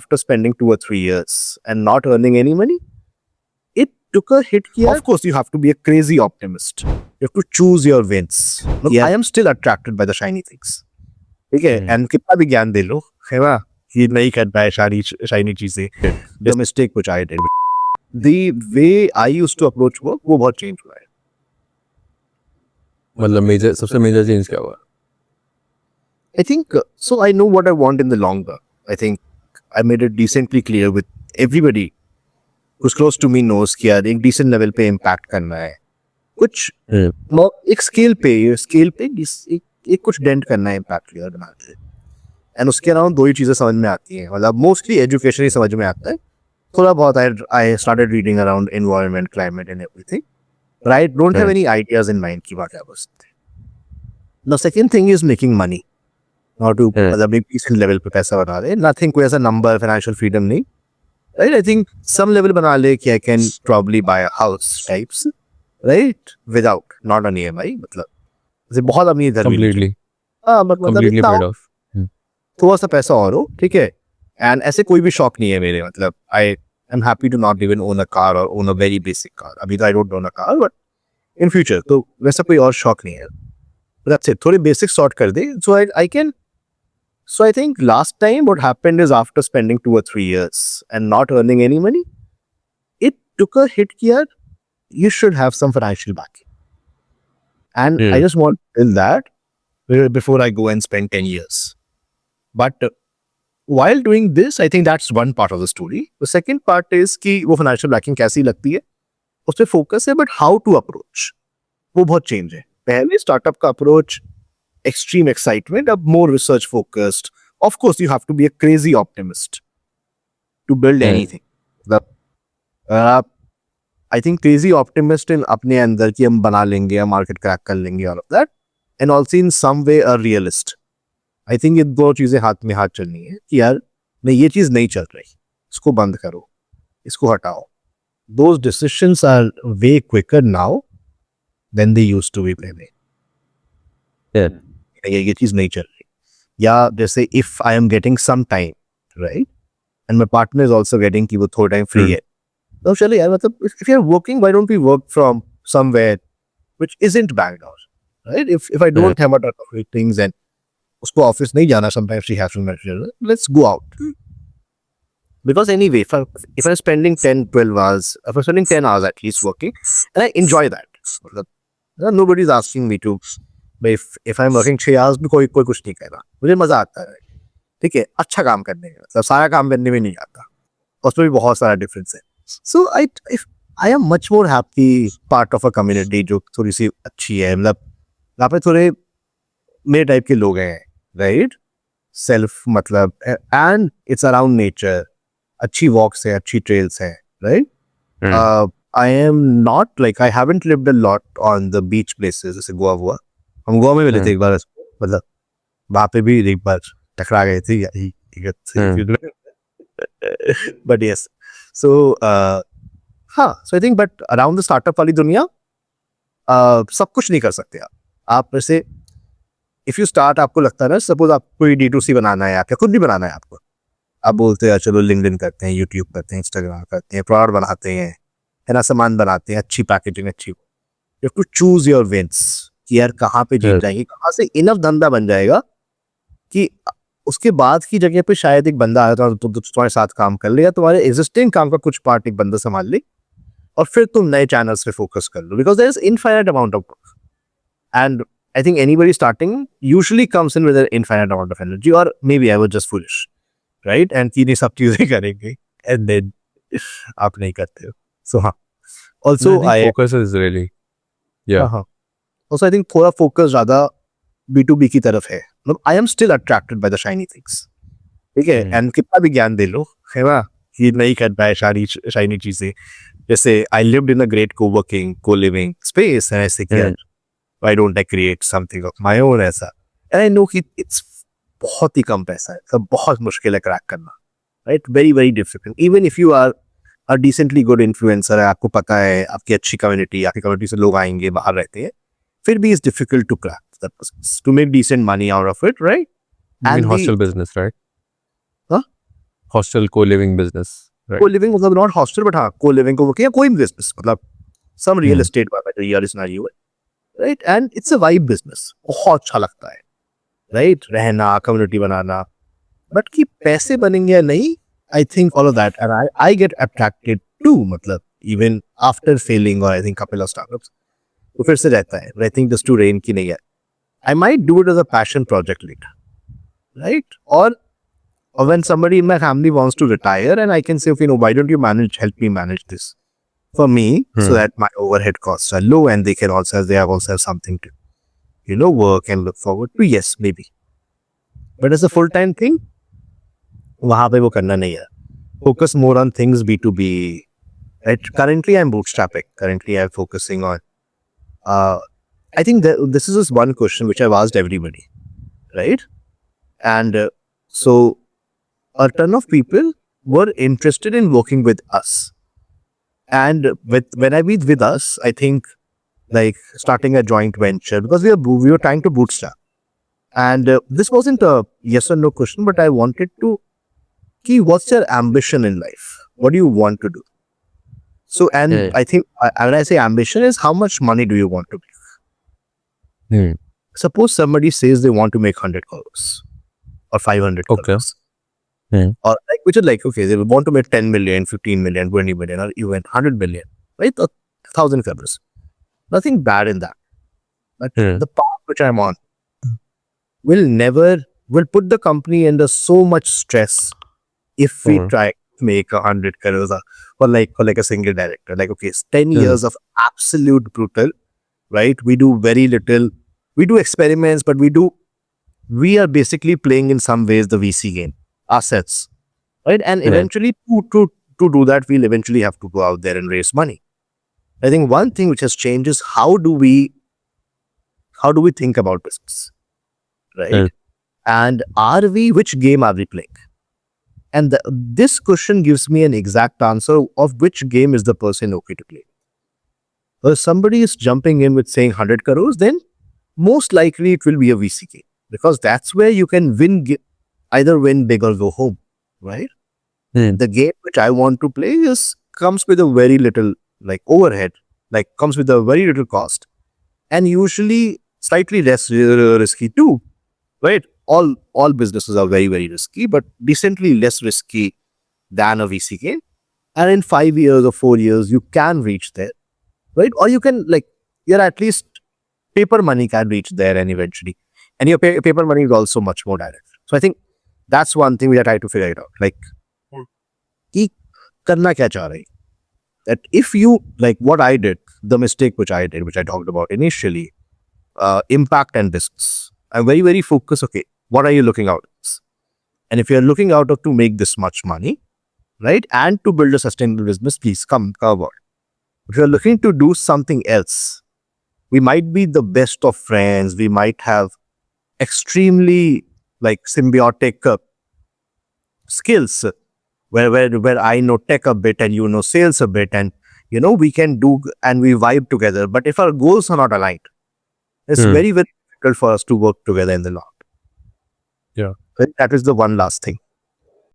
after spending 2 or 3 years and not earning any money, it took a hit here. Of course, you have to be a crazy optimist. You have to choose your wins. Look, I am still attracted by the shiny things. Okay, and कितना भी ज्ञान दे लो, है ना, ये नहीं कर पाए shiny चीजें. The mistake which I did, the way I used to approach work, वो बहुत change हुआ है. मतलब सबसे मेजर चेंज क्या हुआ? I think so. I know what I want in the long run. I think I made it decently clear with everybody who's close to me knows कि यार एक decent level पे impact करना है. कुछ एक scale पे एक कुछ dent करना है impact clear बना के. And उसके अलावा दो ही चीजें समझ में आती हैं. मतलब mostly education ही समझ में आता है. थोड़ा बहुत I started reading around environment, climate and everything. But I don't have any ideas in mind कि क्या कर सकते हैं. The second thing is making money. Not to मतलब एक decent level पे पैसा बना ले. Nothing कोई ऐसा number, financial freedom नहीं. Right? I think some level बना ले कि I can probably buy a house types. Right? Without, not on EMI. मतलब जैसे बहुत अमीर घर completely. मतलब completely paid off. थोड़ा सा पैसा और हो, ठीक है. And ऐसे कोई भी शौक नहीं है मेरे. मतलब I am happy to not even own a car or own a very basic car. अभी तो I don't own a car, but in future तो वैसा कोई और शौक नहीं है. But that's it. थोड़े basic sort कर दे. So I think last time what happened is after spending 2 or 3 years and not earning any money, it took a hit here. You should have some financial backing. And I just want to tell that before I go and spend 10 years. But while doing this, I think that's one part of the story. The second part is कि वो financial backing कैसी लगती है, उस पर focus है, but how to approach, वो बहुत change है. पहले startup का approach, extreme excitement, अब more research focused. Of course, you have to be a crazy optimist to build anything. I think crazy optimist in अपने अंदर कि हम बना लेंगे, market crack कर लेंगे, all of that. And also in some way a realist. I think ये दो चीजें हाथ में हाथ चलनी है कि यार नहीं ये चीज नहीं चल रही, इसको बंद करो, इसको हटाओ. Those decisions are way quicker now than they used to be पहले. ये चीज नहीं चल रही. या जैसे if I am getting some time, right, and my partner is also getting कि वो थोड़ा टाइम फ्री है, तो चलो यार मतलब if you are working, why don't we work from somewhere which isn't Bangalore, right? If I don't have a lot of things and उसको office नहीं जाना, sometimes she has to mention, let's go out. Because anyway, if I'm spending 10-12 hours, if I'm spending 10 hours at least working, and I enjoy that, nobody's asking me to. But if I'm working 6 hours, भी कोई कुछ नहीं कहेगा, मुझे मजा आता है, ठीक है, अच्छा काम करने में, मतलब सारा काम करने में नहीं आता, उसमें भी बहुत सारा डिफरेंस है. So I am much more happy part of a community जो थोड़ी सी अच्छी है. मतलब यहाँ पे थोड़े मेरे टाइप के लोग हैं, राइट, सेल्फ मतलब, एंड इट्स अराउंड नेचर, अच्छी वॉक्स है, अच्छी ट्रेल्स है, right. I am not like, I haven't lived a lot on the beach places. जैसे गोवा हुआ, हम गोवा में मिले थे एक बार, मतलब वहाँ पे भी एक बार टकरा गए थे, बट यस. सो हाँ, so I think but around the startup वाली दुनिया सब कुछ नहीं कर सकते आप वैसे. इफ यू स्टार्ट, आपको लगता है ना, सपोज आपको कोई D2C बनाना है, आपका खुद भी बनाना है आपको, आप बोलते हैं चलो लिंक्डइन करते हैं, यूट्यूब करते हैं, इंस्टाग्राम करते हैं, प्रोडक्ट बनाते हैं, है ना, सामान बनाते हैं, अच्छी पैकेजिंग, अच्छी. You have to choose your wins कि यार कहाँ पे जीत जाएंगे, कहाँ से इनफ धंधा बन जाएगा कि उसके बाद की जगह पे शायद एक बंदा आया तो तुम्हारे साथ काम कर ले, या तुम्हारे एग्जिस्टिंग काम का कुछ पार्ट एक बंदा संभाल ले, और फिर तुम नए चैनल्स पे फोकस कर लो. Because there is infinite amount of work, and I think anybody starting usually comes in with an infinite amount of energy, or maybe I was just foolish, right? And कि नहीं सब चीजें करेंगे, and then आप नहीं करते हो. So हाँ. Also I think focus is really, हाँ. Also I think थोड़ा focus ज़्यादा B2B की तरफ है. मतलब I am still attracted by the shiny things, ठीक है. And कितना भी ज्ञान दे लो, है ना, ये नहीं कर पाए shiny चीजें. जैसे I lived in a great co-living space, and I say कि why don't I create something of my own ऐसा. And I know कि it's बहुत ही कम पैसा है, तो बहुत मुश्किल है क्रैक करना, right? Very very difficult. Even if you are a decently good influencer है, आपको पता है आपकी अच्छी कम्युनिटी, आपकी कम्युनिटी से लोग आएंगे, बाहर रहते हैं, फिर भी it's difficult to crack that process, to make decent money out of it, right? and hostel business, right? Huh? hostel co-living business. Right. Co-living मतलब not hostel but हाँ co-living को या कोई business मतलब some real Hmm. estate वाला जो यार scenario है, right? And it's a vibe business. बहुत अच्छा लगता है, right? रहना, community बनाना, but कि पैसे बनेंगे या नहीं, I think all of that, and I get attracted too, मतलब even after failing or I think couple of startups, तो फिर से रहता है, but I think just to rain की नहीं है. I might do it as a passion project later, right? Or when somebody in my family wants to retire and I can say, okay, no, why don't you help me manage this for me so that my overhead costs are low and they have also have something to, work and look forward to. Yes, maybe. But as a full-time thing, वहाँ पे वो करना नहीं है. Focus more on things B2B. Right? Currently, I'm bootstrapping. Currently, I'm focusing on, I think this is just one question which I've asked everybody, right? And so a ton of people were interested in working with us. And when I mean with us, I think like starting a joint venture because we were trying to bootstrap. And this wasn't a yes or no question, but I wanted to see what's your ambition in life? What do you want to do? So, and Yeah. I think when I say ambition is how much money do you want to make? Hmm. Suppose somebody says they want to make 100 crores or 500 Okay. crores. Hmm. Or like, which is like, okay, they want to make 10 million, 15 million, 20 million, or even 100 million, right? 1,000 crores. Nothing bad in that. But Hmm. the path which I'm on will put the company under so much stress if we try to make 100 crores for like a single director. Like, okay, it's 10 years of absolute brutal, right? We do very little. We do experiments, but we are basically playing in some ways the VC game, assets, right? And eventually to do that, we'll eventually have to go out there and raise money. I think one thing which has changed is how do we think about business, right? And which game are we playing? And this question gives me an exact answer of which game is the person okay to play. If somebody is jumping in with saying 100 crores, then most likely it will be a VC game because that's where you can either win big or go home, right? The game which I want to play comes with a very little like overhead, like comes with a very little cost and usually slightly less risky too, right? All businesses are very, very risky, but decently less risky than a VC game. And in 5 years or 4 years, you can reach there, right? Or you can you're at least paper money can reach there and eventually. And your paper money is also much more direct. So I think that's one thing we are trying to figure it out. Like, कि करना क्या चाह रही? That if you, like what I did, the mistake which I talked about initially, impact and business. I'm very, very focused. Okay, what are you looking out of? And if you're looking out of to make this much money, right, and to build a sustainable business, please come aboard. If you're looking to do something else, we might be the best of friends. We might have extremely like symbiotic skills where I know tech a bit and you know sales a bit and we can do and we vibe together. But if our goals are not aligned, it's very, very difficult for us to work together in the long. Yeah. That is the one last thing.